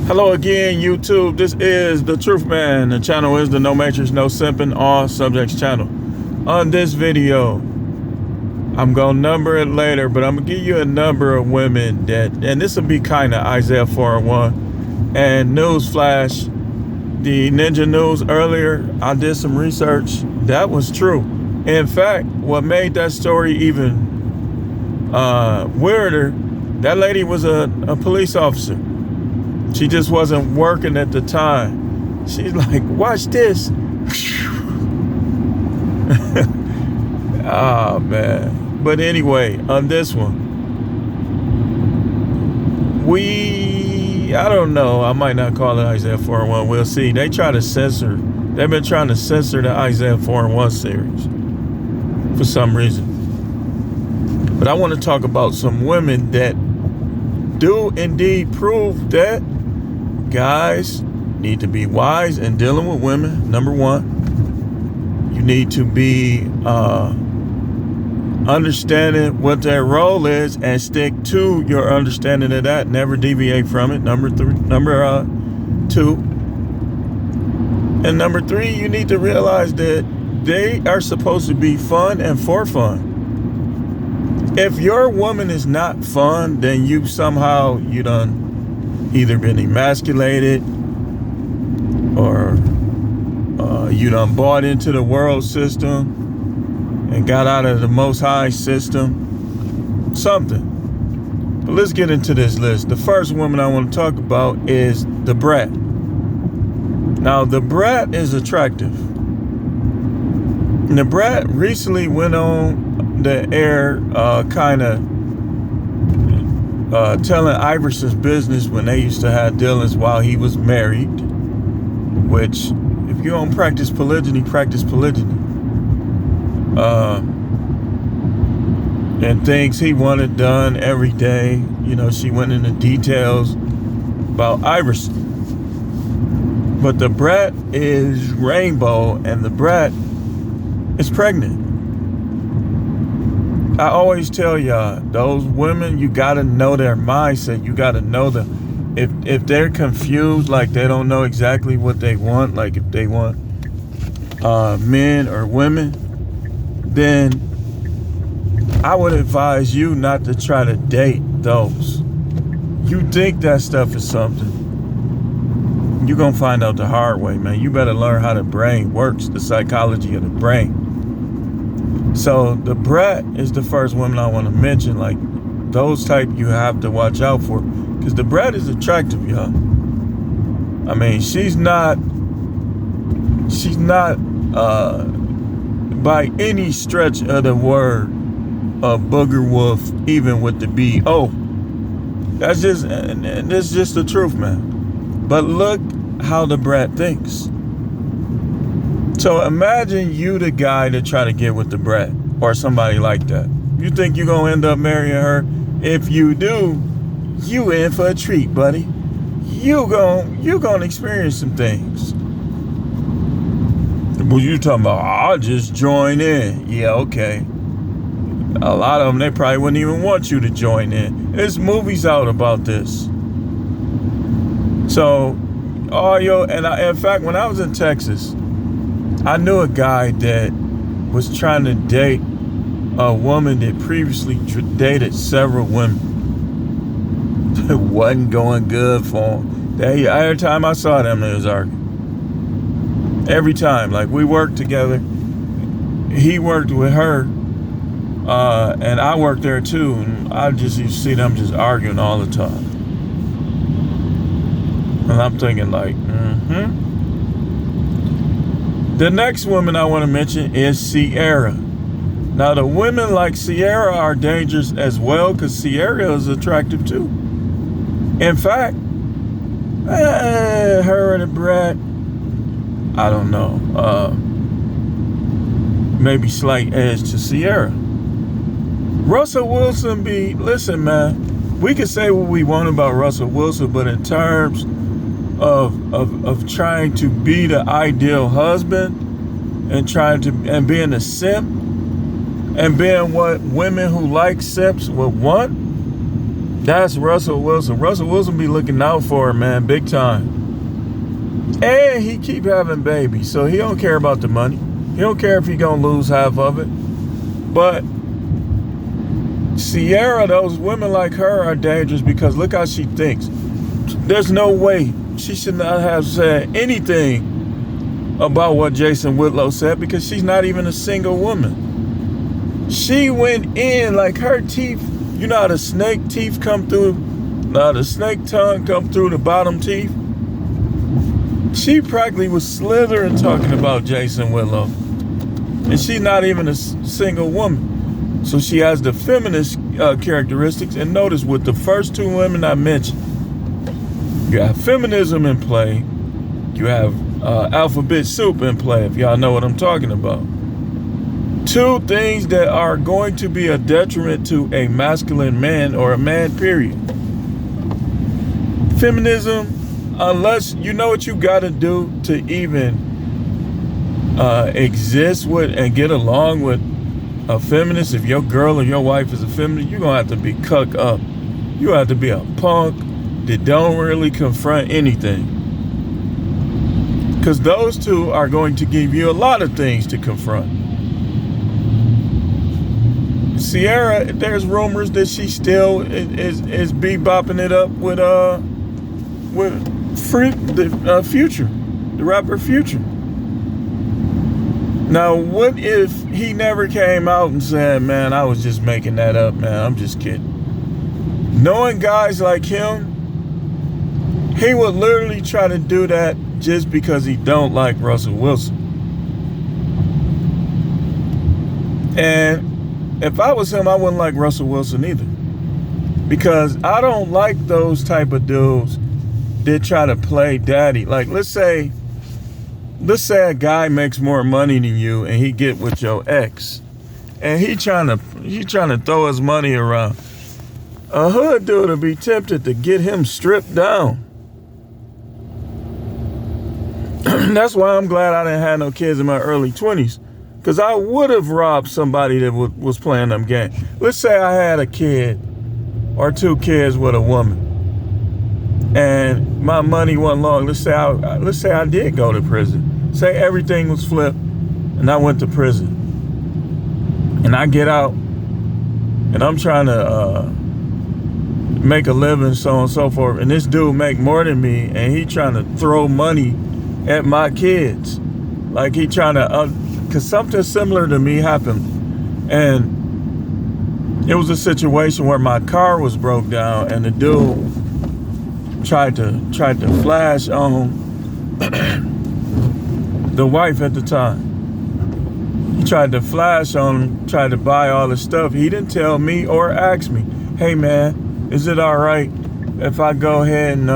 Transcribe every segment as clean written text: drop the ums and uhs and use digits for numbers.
Hello again, YouTube. This is The Truth Man. The channel is the No Matrix, No Simping, All Subjects channel. On this video, I'm going to number it later, but I'm going to give you a number of women that, and this will be kind of Isaiah 4:1. And newsflash, the Ninja News earlier, I did some research. That was true. In fact, what made that story even weirder, that lady was a police officer. She just wasn't working at the time. She's like, watch this. Oh, man. But anyway, on this one, I don't know. I might not call it Isaiah 4:1. We'll see. They try to censor. They've been trying to censor the Isaiah 4:1 series for some reason. But I want to talk about some women that do indeed prove that guys need to be wise in dealing with women. Number one, you need to be understanding what their role is and stick to your understanding of that. Never deviate from it. Number two. And number three, you need to realize that they are supposed to be fun and for fun. If your woman is not fun, then you done either been emasculated or you done bought into the world system and got out of the Most High system. Something. But let's get into this list. The first woman I want to talk about is the Brat. Now, the Brat is attractive. And the Brat recently went on the air telling Iverson's business when they used to have dealings while he was married, which if you don't practice polygyny, practice polygyny. And things he wanted done every day. You know, she went into details about Iverson. But the Brat is rainbow, and the Brat is pregnant. I always tell y'all, those women, you gotta know their mindset. You gotta know if they're confused, like they don't know exactly what they want, like if they want men or women, then I would advise you not to try to date those. You think that stuff is something, you're gonna find out the hard way, man. You better learn how the brain works, the psychology of the brain. So the Brat is the first woman I want to mention. Like those type you have to watch out for, because the Brat is attractive, y'all. I mean, she's not by any stretch of the word a booger wolf, even with the B.O. That's just the truth, man. But look how the Brat thinks. So imagine you the guy to try to get with the Brat or somebody like that. You think you're going to end up marrying her? If you do, you in for a treat, buddy. You gonna experience some things. But you talking about, I'll just join in. Yeah, okay. A lot of them, they probably wouldn't even want you to join in. There's movies out about this. So, in fact, when I was in Texas, I knew a guy that was trying to date a woman that previously dated several women. It wasn't going good for him. Every time I saw them, they was arguing. Every time. Like, we worked together. He worked with her. And I worked there too. And I just used to see them just arguing all the time. And I'm thinking like, The next woman I want to mention is Ciara. Now, the women like Ciara are dangerous as well, because Ciara is attractive too. In fact, her and the Brat, I don't know, maybe slight edge to Ciara. Russell Wilson listen, man, we can say what we want about Russell Wilson, but in terms of trying to be the ideal husband and being a simp and being what women who like simps would want, That's Russell Wilson. Russell Wilson be looking out for her, man, big time. And he keep having babies, so he don't care about the money. He don't care if he gonna lose half of it. But Ciara, those women like her are dangerous because look how she thinks. There's no way she should not have said anything about what Jason Whitlow said because she's not even a single woman. She went in like her teeth. You know how the snake teeth come through, the snake tongue come through the bottom teeth? She practically was slithering talking about Jason Whitlow. And she's not even a single woman. So she has the feminist characteristics. And notice with the first two women I mentioned, you have feminism in play. You have alphabet soup in play, if y'all know what I'm talking about. Two things that are going to be a detriment to a masculine man or a man, period. Feminism, unless you know what you got to do to even exist with and get along with a feminist, if your girl or your wife is a feminist, you're going to have to be cucked up. You have to be a punk that don't really confront anything. Because those two are going to give you a lot of things to confront. Ciara, there's rumors that she still is bebopping it up with Future, the rapper Future. Now, what if he never came out and said, man, I was just making that up, man, I'm just kidding. Knowing guys like him, he would literally try to do that just because he don't like Russell Wilson. And if I was him, I wouldn't like Russell Wilson either. Because I don't like those type of dudes that try to play daddy. Like, let's say a guy makes more money than you and he get with your ex. And he trying to throw his money around. A hood dude would be tempted to get him stripped down. That's why I'm glad I didn't have no kids in my early 20s. Because I would have robbed somebody that was playing them games. Let's say I had a kid or two kids with a woman. And my money wasn't long. Let's say I did go to prison. Say everything was flipped and I went to prison. And I get out and I'm trying to make a living, so on and so forth. And this dude make more than me and he trying to throw money at my kids. Like he trying to... Because something similar to me happened. And it was a situation where my car was broke down and the dude tried to flash on the wife at the time. He tried to flash on him, tried to buy all the stuff. He didn't tell me or ask me, hey man, is it all right if I go ahead and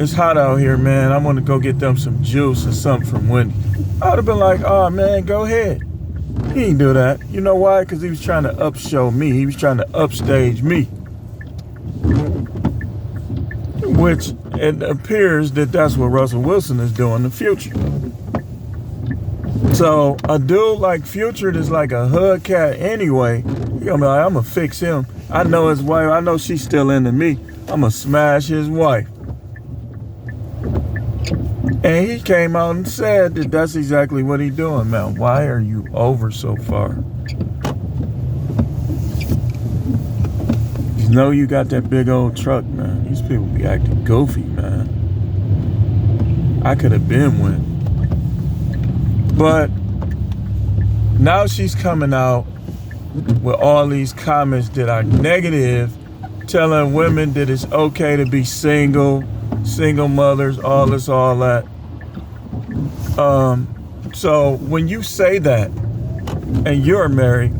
it's hot out here, man. I want to go get them some juice or something from Wendy. I would have been like, oh man, go ahead. He didn't do that. You know why? Because he was trying to upshow me. He was trying to upstage me. Which it appears that that's what Russell Wilson is doing in the future. So a dude like Future that's like a hood cat anyway, he gonna be like, I'm gonna fix him. I know his wife. I know she's still into me. I'm gonna smash his wife. And he came out and said that that's exactly what he's doing, man. Why are you over so far? You know you got that big old truck, man. These people be acting goofy, man. I could have been one. But now she's coming out with all these comments that are negative, telling women that it's okay to be single mothers, all that. So when you say that and you're married,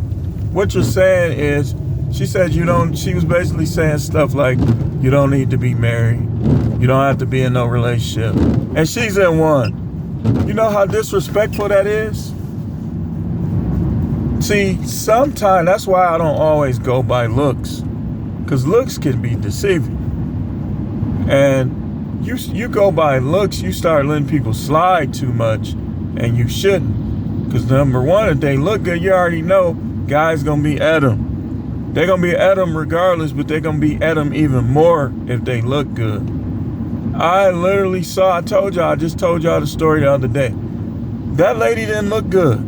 what you're saying is, she said she was basically saying stuff like, you don't need to be married. You don't have to be in no relationship. And she's in one. You know how disrespectful that is? See, sometimes that's why I don't always go by looks. Because looks can be deceiving. And you go by looks, you start letting people slide too much, and you shouldn't. Because number one, if they look good, you already know guys gonna be at them. They're going to be at them regardless, but they're going to be at them even more if they look good. I literally saw, I just told y'all the story the other day. That lady didn't look good.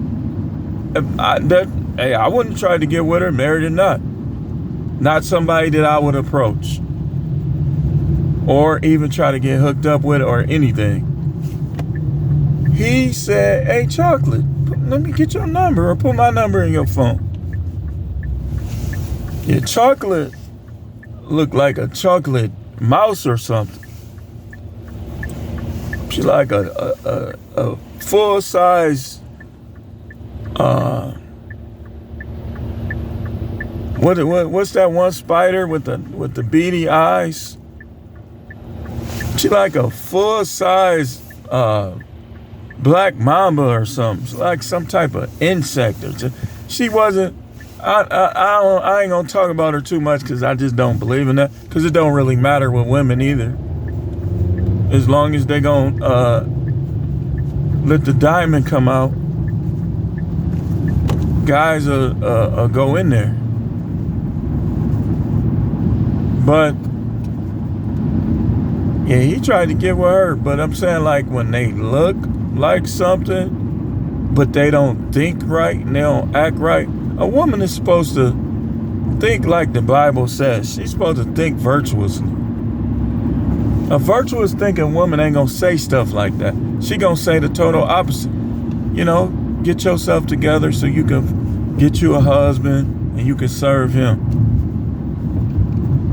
I wouldn't try to get with her, married or not. Not somebody that I would approach. Or even try to get hooked up with or anything. He said, hey, Chocolate, let me get your number or put my number in your phone. Yeah, Chocolate looked like a chocolate mouse or something. She's like a full size what's that one spider with the beady eyes? She like a full size black mamba or something. She's like some type of insect. She wasn't. I ain't gonna talk about her too much because I just don't believe in that. Because it don't really matter with women either. As long as they gonna let the diamond come out, guys will go in there. But yeah, he tried to get with her. But I'm saying, like, when they look like something, but they don't think right and they don't act right. A woman is supposed to think like the Bible says. She's supposed to think virtuously. A virtuous thinking woman ain't gonna say stuff like that. She gonna say the total opposite. You know, get yourself together so you can get you a husband and you can serve him.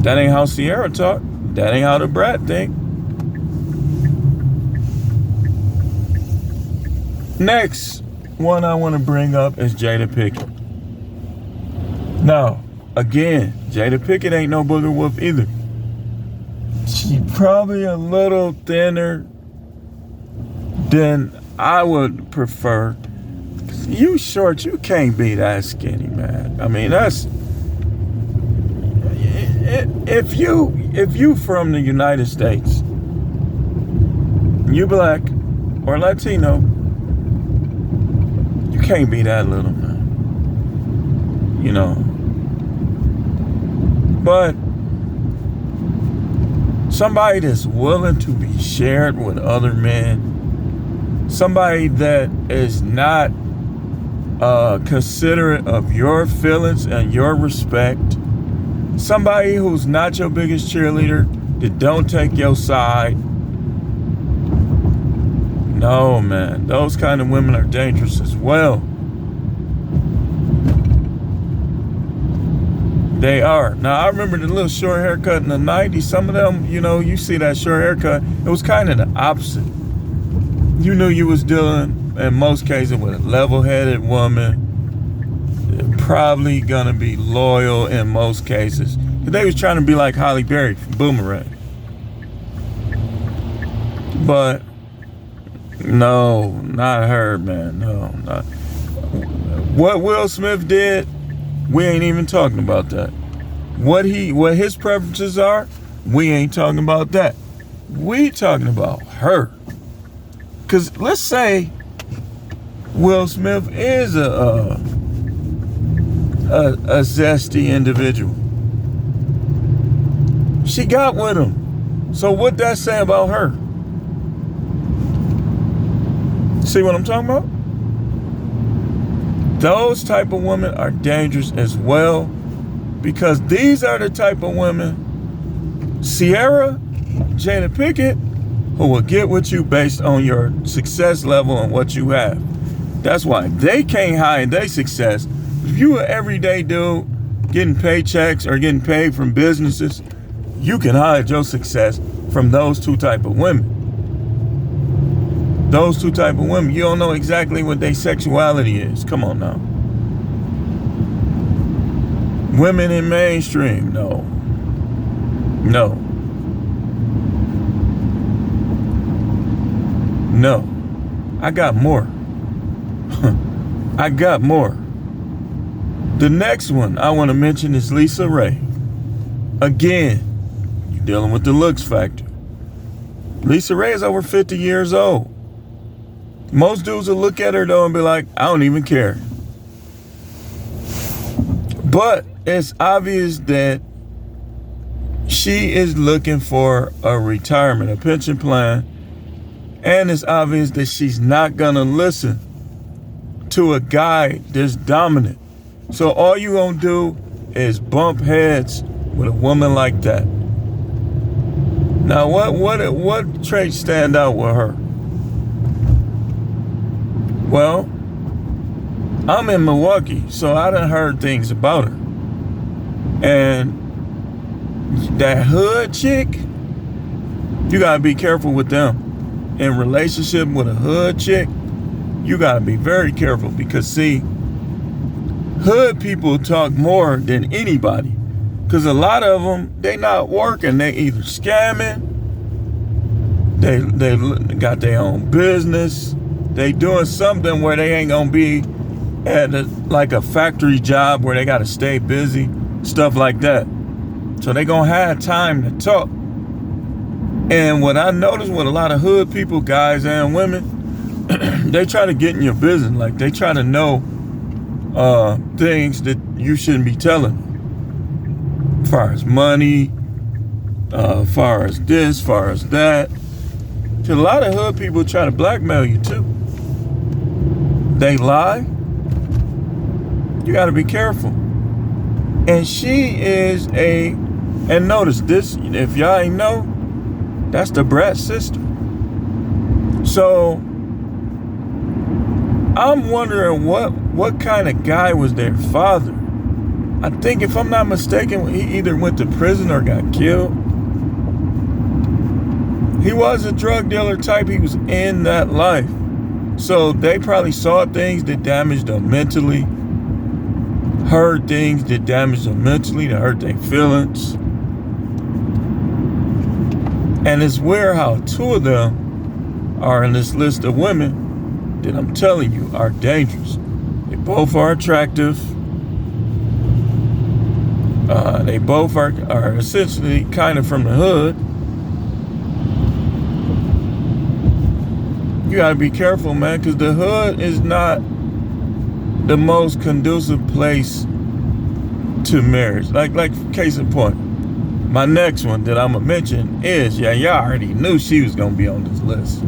That ain't how Ciara talk. That ain't how the Brat think. Next one I want to bring up is Jada Pinkett. Now, again, Jada Pinkett ain't no booger wolf either. She's probably a little thinner than I would prefer. You short, you can't be that skinny, man. I mean, that's if you from the United States, you black or Latino, you can't be that little, man. You know. But somebody that's willing to be shared with other men, somebody that is not considerate of your feelings and your respect, somebody who's not your biggest cheerleader, that don't take your side. No, man, those kind of women are dangerous as well. They are. Now, I remember the little short haircut in the 90s. Some of them, you know, you see that short haircut, it was kind of the opposite. You knew you was dealing, in most cases, with a level-headed woman. Probably gonna be loyal in most cases. They was trying to be like Halle Berry from Boomerang. But, no, not her, man. No, not. What Will Smith did, we ain't even talking about that. What his preferences are, we ain't talking about that. We talking about her. Cause let's say Will Smith is a zesty individual. She got with him. So what that say about her? See what I'm talking about? Those type of women are dangerous as well, because these are the type of women, Ciara, Jada Pinkett, who will get with you based on your success level and what you have. That's why they can't hide their success. If you an everyday dude getting paychecks or getting paid from businesses, you can hide your success from those two type of women. Those two type of women, you don't know exactly what their sexuality is. Come on now. Women in mainstream, no. No. No. I got more. I got more. The next one I want to mention is Lisa Raye. Again, you're dealing with the looks factor. Lisa Raye is over 50 years old. Most dudes will look at her though and be like, I don't even care. But it's obvious that she is looking for a retirement, a pension plan, and it's obvious that she's not gonna listen to a guy that's dominant. So all you gonna do is bump heads with a woman like that. Now, what traits stand out with her? Well, I'm in Milwaukee, so I done heard things about her. And that hood chick, you gotta be careful with them. In relationship with a hood chick, you gotta be very careful, because see, hood people talk more than anybody. Because a lot of them, they not working. They either scamming, they got their own business, they doing something where they ain't gonna be at like a factory job where they gotta stay busy, stuff like that. So they gonna have time to talk. And what I noticed with a lot of hood people, guys and women, they try to get in your business. Like, they try to know things that you shouldn't be telling. As far as money, far as this, far as that. A lot of hood people try to blackmail you too. They lie. You got to be careful. And she is and notice this, if y'all ain't know, that's the Brat sister. So I'm wondering what kind of guy was their father. I think, if I'm not mistaken, he either went to prison or got killed. He was a drug dealer type. He was in that life. So they probably saw things that damaged them mentally, heard things that damaged them mentally, that hurt their feelings. And it's weird how two of them are in this list of women that I'm telling you are dangerous. They both are attractive. They both are essentially kind of from the hood. You gotta be careful, man, because the hood is not the most conducive place to marriage. Like case in point, my next one that I'm gonna mention is, y'all already knew she was gonna be on this list.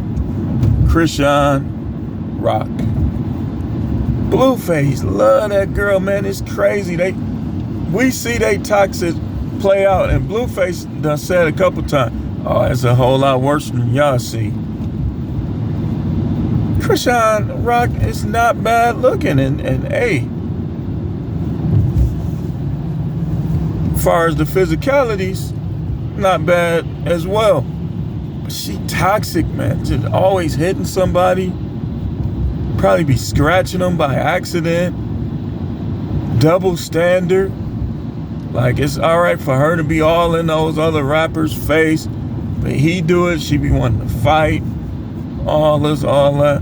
Chrisean Rock. Blueface, love that girl, man. It's crazy. We see they toxic play out, and Blueface done said a couple times, oh, it's a whole lot worse than y'all see. Chrisean Rock is not bad looking, and hey, as far as the physicalities, not bad as well. But she toxic, man. Just always hitting somebody, probably be scratching them by accident, double standard. Like, it's all right for her to be all in those other rappers' face, but he do it, she be wanting to fight, all this, all that.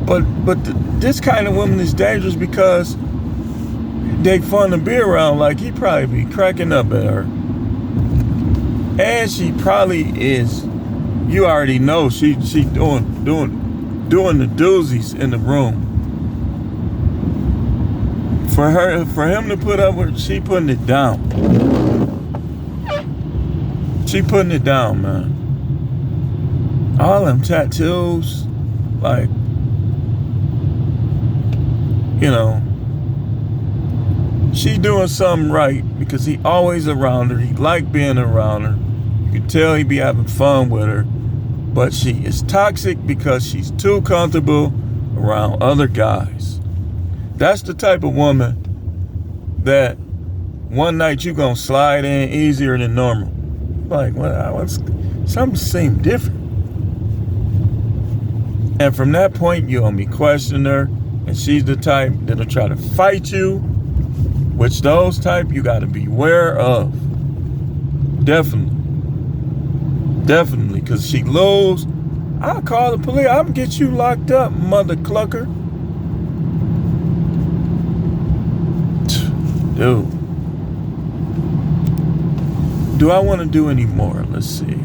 But this kind of woman is dangerous because they fun to be around. Like, he probably be cracking up at her, and she probably is. You already know she doing the doozies in the room. For him to put up with, she putting it down. She putting it down, man. All them tattoos, like, you know, she doing something right because he always around her. He like being around her. You can tell he be having fun with her. But she is toxic because she's too comfortable around other guys. That's the type of woman that one night you gonna slide in easier than normal. Like, what's something seemed different. And from that point, you gonna be questioning her, and she's the type that'll try to fight you, which those type you gotta beware of. Definitely, because she lose, I'll call the police. I'll get you locked up, mother clucker. Dude. Do I want to do any more? Let's see.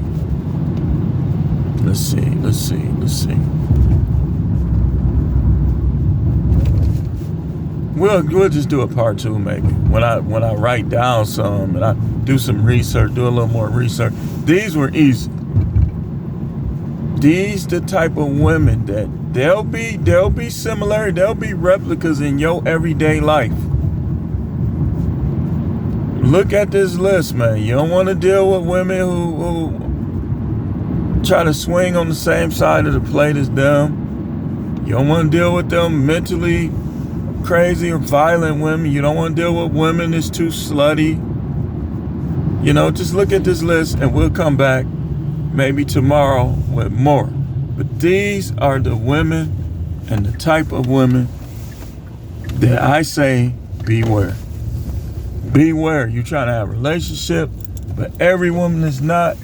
we'll just do a part 2 maybe. When I write down some and I do some research, do a little more research. These were easy. These the type of women that they'll be similar, they'll be replicas in your everyday life. Look at this list, man. You don't want to deal with women who try to swing on the same side of the plate as them. You don't want to deal with them mentally crazy or violent women. You don't want to deal with women that's too slutty. You know, just look at this list and we'll come back maybe tomorrow with more. But these are the women and the type of women that I say beware. Beware. You're trying to have a relationship, but every woman is not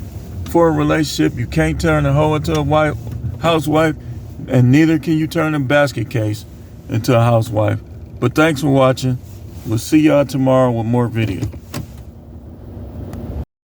for a relationship. You can't turn a hoe into a housewife, and neither can you turn a basket case into a housewife. But thanks for watching. We'll see y'all tomorrow with more videos.